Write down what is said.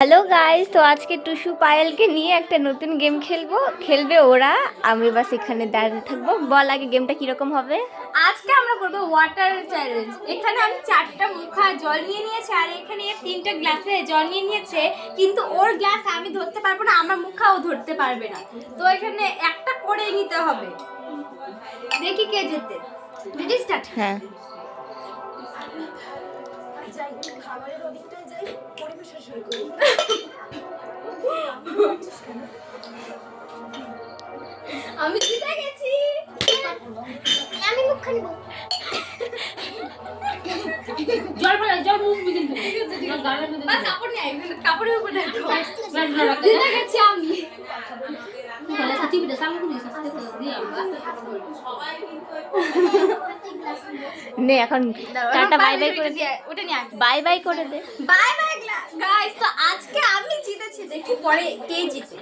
Hello guys, তো আজকে টুসু পায়েলকে নিয়ে একটা নতুন গেম খেলবে ওরা। আমি বাস এখানে দাঁড়িয়ে থাকবো। বল আগে গেমটা কিরকম হবে? আজকে আমরা করবো ওয়াটার চ্যালেঞ্জ। এখানে আমি 4টা মুখা জল নিয়ে নিয়েছি আর এখানে 3টা গ্লাসে জল নিয়ে নিয়েছে, কিন্তু ওর গ্লাস আমি ধরতে পারবো না, আমার মুখাও ধরতে পারবে না। তো এখানে একটা করে নিতে হবে। দেখি কে জিতে। Ready start. হ্যাঁ, আমি জিতে গেছি। আমি মুখা নিব। জল ফেলা, জল মুছবি কিন্তু। ঠিক আছে, কাপড় নিয়ে আয়, কাপড়ের উপর রাখো। জিতে গেছি আমি। নে এখন টাটা বাই বাই করে দে। ওটা নিয়ে আয়। বাই বাই করে দে। Bye bye guys. তো আজকে আমি জিতেছি, দেখি পরে কে জিতে।